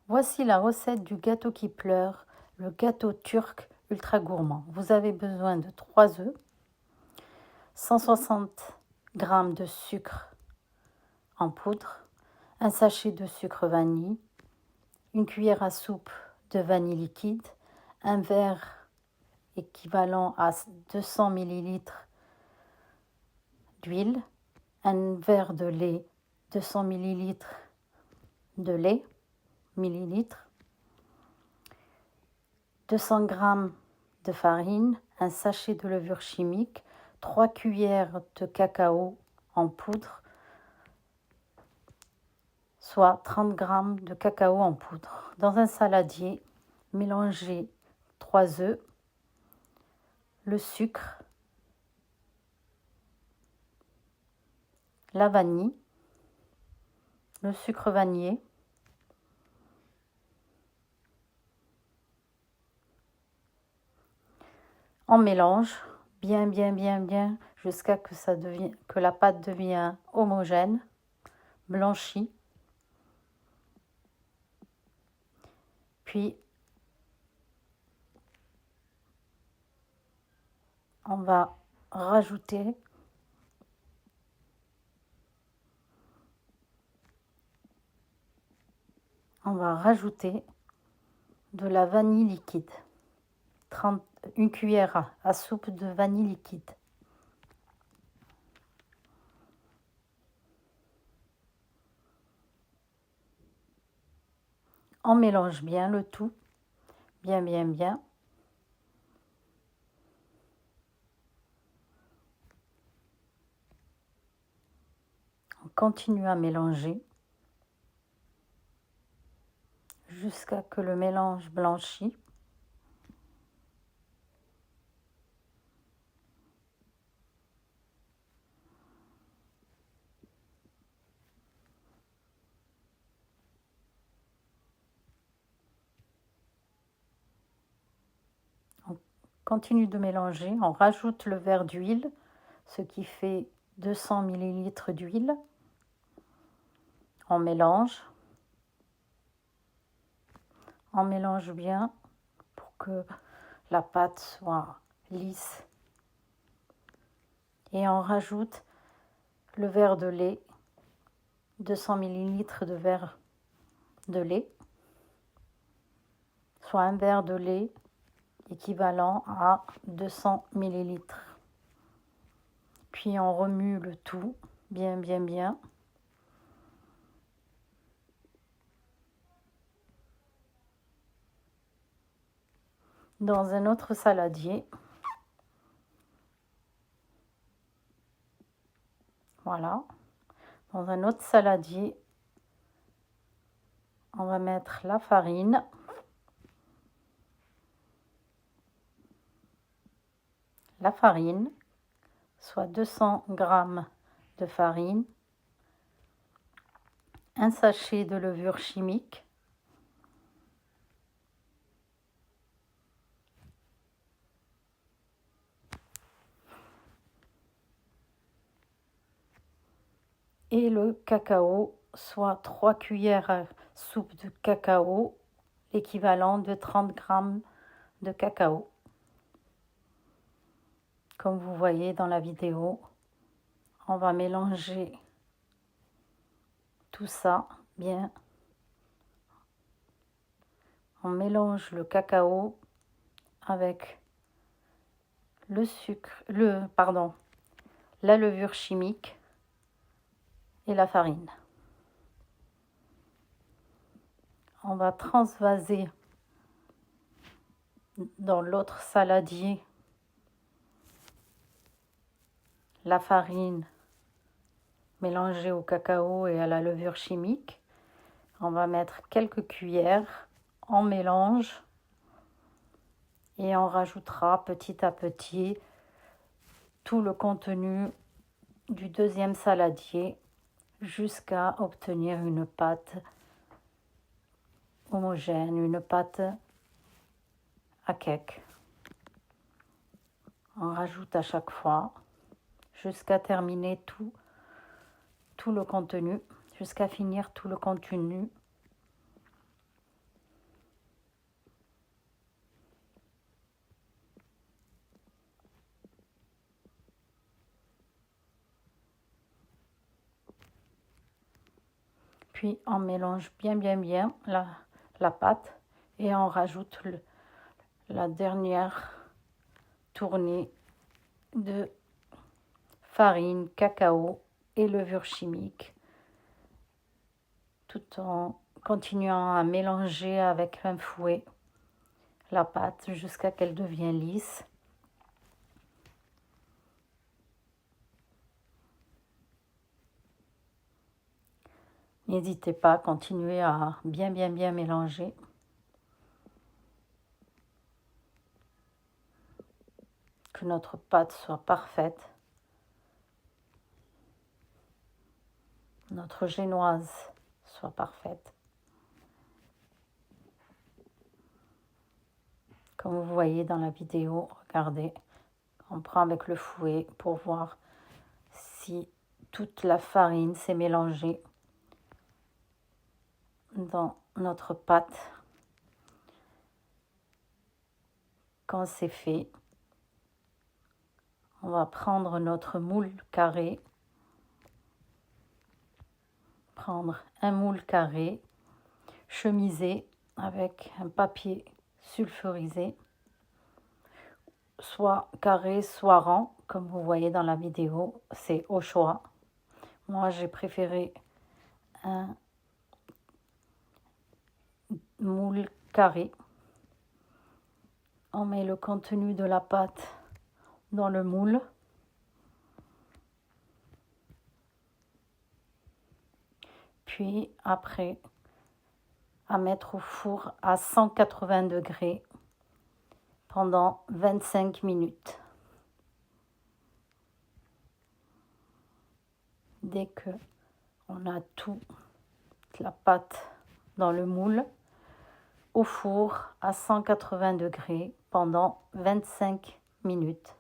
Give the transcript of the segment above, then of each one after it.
Voici la recette du gâteau qui pleure, le gâteau turc ultra gourmand. Vous avez besoin de 3 œufs, 160 g de sucre en poudre, un sachet de sucre vanille, une cuillère à soupe de vanille liquide, un verre équivalent à 200 ml d'huile, un verre de lait, 200 ml de lait, millilitres, 200 g de farine, un sachet de levure chimique, 3 cuillères de cacao en poudre, soit 30 g de cacao en poudre. Dans un saladier, mélangez 3 œufs, le sucre, la vanille, le sucre vanillé, on mélange bien jusqu'à que la pâte devienne homogène, blanchie. Puis on va rajouter de la vanille liquide, une cuillère à soupe de vanille liquide. On mélange bien le tout, bien. On continue à mélanger jusqu'à que le mélange blanchit. On continue de mélanger, on rajoute le verre d'huile, ce qui fait 200 ml d'huile. On mélange bien pour que la pâte soit lisse. Et on rajoute le verre de lait, 200 ml de verre de lait, soit un verre de lait équivalent à 200 ml. Puis on remue le tout bien. Dans un autre saladier, voilà. Dans un autre saladier, on va mettre la farine, soit 200 g de farine, un sachet de levure chimique, et le cacao, soit 3 cuillères à soupe de cacao, l'équivalent de 30 g de cacao. Comme vous voyez dans la vidéo, on va mélanger tout ça bien. On mélange le cacao avec la levure chimique et la farine. On va transvaser dans l'autre saladier la farine mélangée au cacao et à la levure chimique. On va mettre quelques cuillères, on mélange et on rajoutera petit à petit tout le contenu du deuxième saladier jusqu'à obtenir une pâte homogène, une pâte à cake. On rajoute à chaque fois jusqu'à terminer tout le contenu, jusqu'à finir tout le contenu. Puis on mélange bien la pâte et on rajoute la dernière tournée de farine, cacao et levure chimique, tout en continuant à mélanger avec un fouet la pâte jusqu'à qu'elle devienne lisse. N'hésitez pas à continuer à bien mélanger. Que notre pâte soit parfaite. Notre génoise soit parfaite. Comme vous voyez dans la vidéo, regardez, on prend avec le fouet pour voir si toute la farine s'est mélangée dans notre pâte. Quand c'est fait, on va prendre notre moule carré, prendre un moule carré, chemiser avec un papier sulfurisé, soit carré, soit rond, comme vous voyez dans la vidéo, c'est au choix. Moi, j'ai préféré un moule carré. On met le contenu de la pâte dans le moule. Puis après, à mettre au four à 180 degrés pendant 25 minutes. Dès que on a toute la pâte dans le moule, au four à 180 degrés pendant 25 minutes.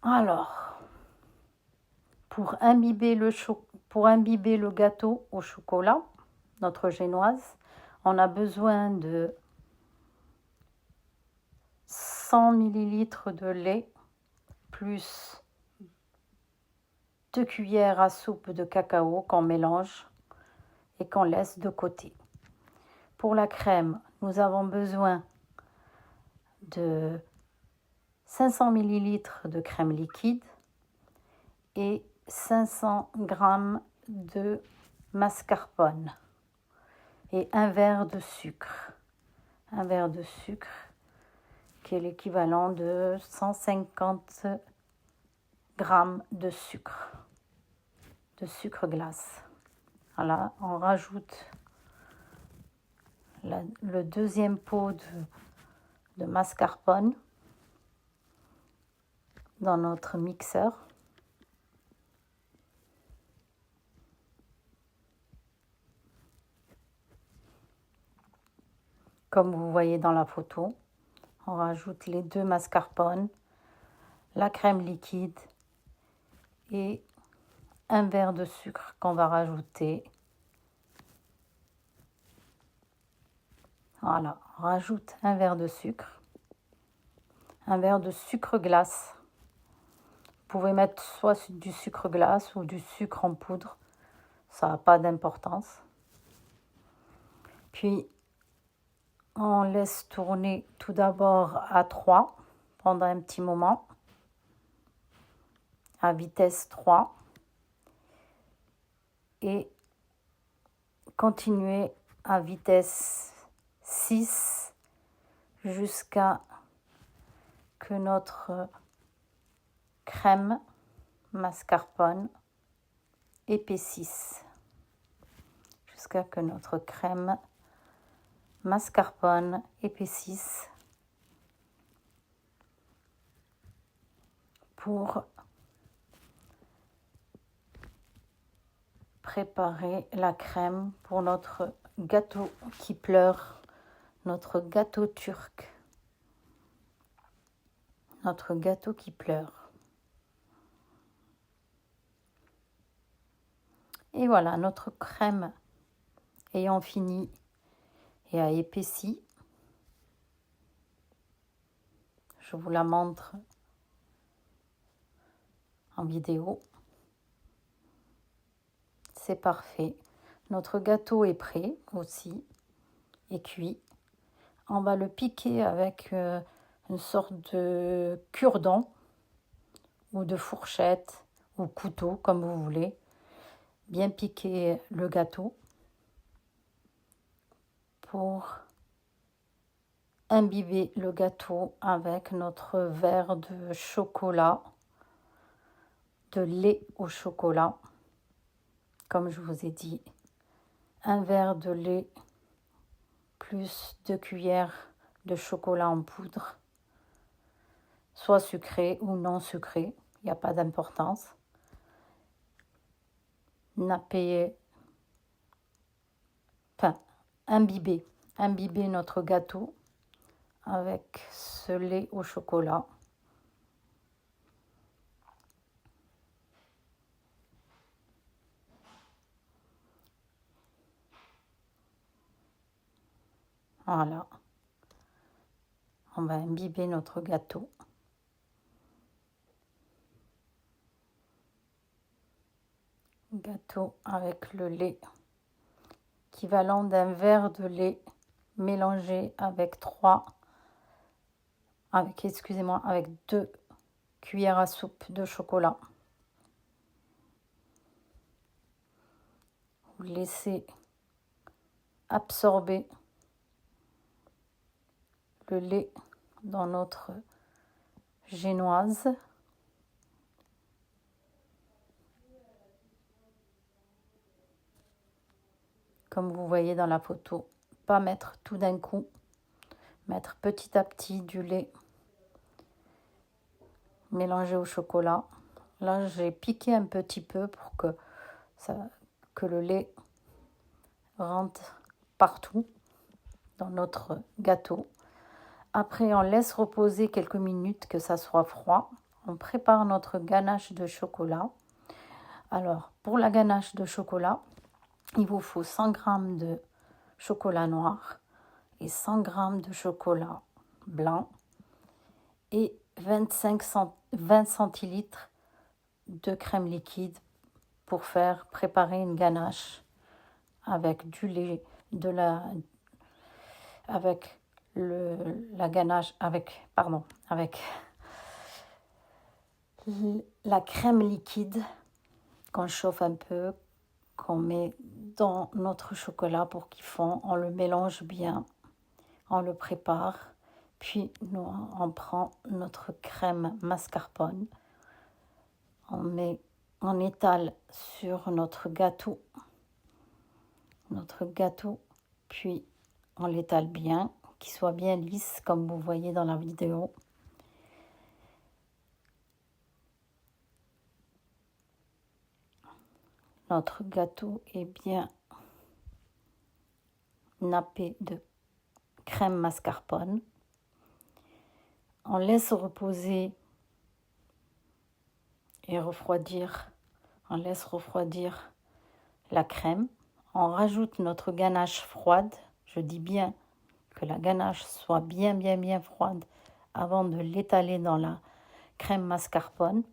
Alors, pour imbiber le gâteau au chocolat, notre génoise, on a besoin de 100 ml de lait plus 2 cuillères à soupe de cacao qu'on mélange et qu'on laisse de côté. Pour la crème, nous avons besoin de 500 ml de crème liquide et 500 g de mascarpone et un verre de sucre. Un verre de sucre qui est l'équivalent de 150 g de sucre glace. Voilà, on rajoute le deuxième pot de mascarpone dans notre mixeur. Comme vous voyez dans la photo, on rajoute les 2 mascarpone, la crème liquide et un verre de sucre qu'on va rajouter. Voilà, on rajoute un verre de sucre glace. Vous pouvez mettre soit du sucre glace ou du sucre en poudre, ça n'a pas d'importance. Puis, on laisse tourner tout d'abord à 3 pendant un petit moment, à vitesse 3, et continuer à vitesse 6 jusqu'à que notre crème mascarpone épaississe. Jusqu'à que notre crème mascarpone épaississe pour préparer la crème pour notre gâteau qui pleure, notre gâteau turc. Notre gâteau qui pleure. Et voilà, notre crème ayant fini et a épaissi, Je vous la montre en vidéo. C'est parfait. Notre gâteau est prêt aussi, et cuit. On va le piquer avec une sorte de cure-dent ou de fourchette ou couteau, comme vous voulez. Bien piquer le gâteau pour imbiber le gâteau avec notre verre de chocolat, de lait au chocolat. Comme je vous ai dit, un verre de lait plus 2 cuillères de chocolat en poudre, soit sucré ou non sucré, il n'y a pas d'importance. Napper, enfin, imbiber notre gâteau avec ce lait au chocolat. Voilà. On va imbiber notre gâteau. Gâteau avec le lait, équivalent d'un verre de lait mélangé avec avec 2 cuillères à soupe de chocolat. Vous laissez absorber le lait dans notre génoise. Comme vous voyez dans la photo, pas mettre tout d'un coup, mettre petit à petit du lait mélangé au chocolat. Là, j'ai piqué un petit peu pour que le lait rentre partout dans notre gâteau. Après, on laisse reposer quelques minutes que ça soit froid. On prépare notre ganache de chocolat. Alors, pour la ganache de chocolat, il vous faut 100 g de chocolat noir et 100 g de chocolat blanc et 20 centilitres de crème liquide pour préparer une ganache avec du lait, avec la ganache, avec la crème liquide qu'on chauffe un peu, qu'on met dans notre chocolat pour qu'il fond. On le mélange bien, on le prépare, puis on prend notre crème mascarpone, on étale sur notre gâteau, puis on l'étale bien, qu'il soit bien lisse comme vous voyez dans la vidéo. Notre gâteau est bien nappé de crème mascarpone. On laisse reposer et refroidir. On laisse refroidir la crème. On rajoute notre ganache froide. Je dis bien que la ganache soit bien froide avant de l'étaler dans la crème mascarpone.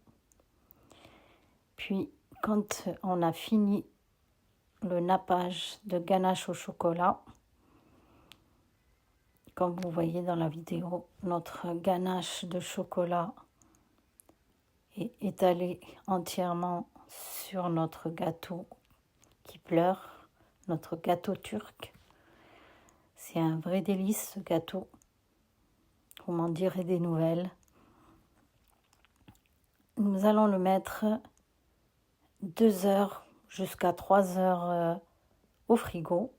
Puis, quand on a fini le nappage de ganache au chocolat, comme vous voyez dans la vidéo, notre ganache de chocolat est étalée entièrement sur notre gâteau qui pleure, notre gâteau turc. C'est un vrai délice ce gâteau. Vous m'en direz des nouvelles. Nous allons le mettre 2 heures jusqu'à 3 heures au frigo.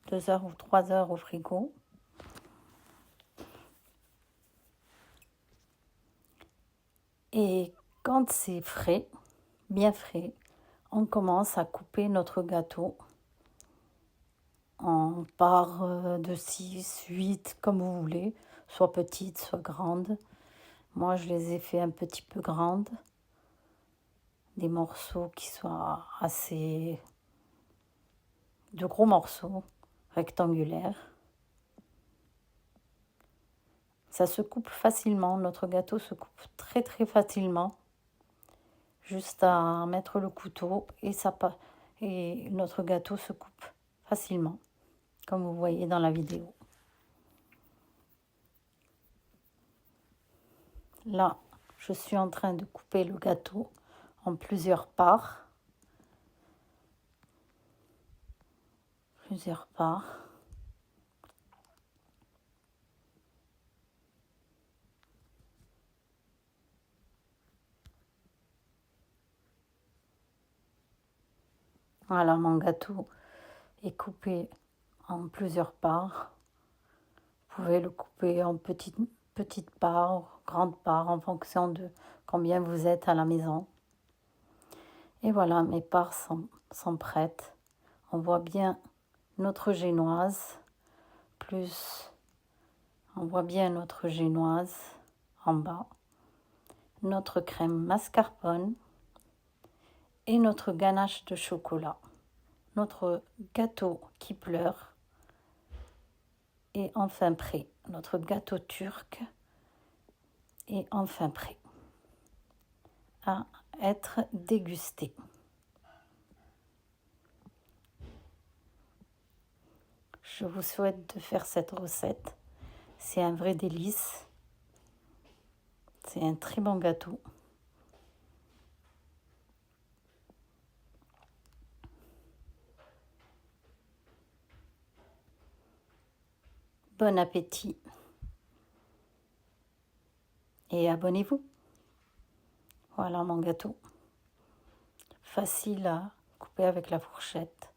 2 heures ou 3 heures au frigo. Et quand c'est frais, bien frais, on commence à couper notre gâteau en parts de 6, 8, comme vous voulez, soit petites, soit grandes. Moi, je les ai fait un petit peu grandes, des morceaux qui soient de gros morceaux rectangulaires. Ça se coupe facilement, notre gâteau se coupe très très facilement. Juste à mettre le couteau et notre gâteau se coupe facilement, comme vous voyez dans la vidéo. Là, je suis en train de couper le gâteau en plusieurs parts. Voilà, mon gâteau est coupé en plusieurs parts. Vous pouvez le couper en petites parts, grandes parts, en fonction de combien vous êtes à la maison. Et voilà, mes parts sont prêtes. On voit bien notre génoise, on voit bien notre génoise en bas, notre crème mascarpone et notre ganache de chocolat. Notre gâteau qui pleure est enfin prêt. Notre gâteau turc est enfin prêt à être dégusté. Je vous souhaite de faire cette recette. C'est un vrai délice. C'est un très bon gâteau. Bon appétit. Et abonnez-vous. Voilà mon gâteau. Facile à couper avec la fourchette.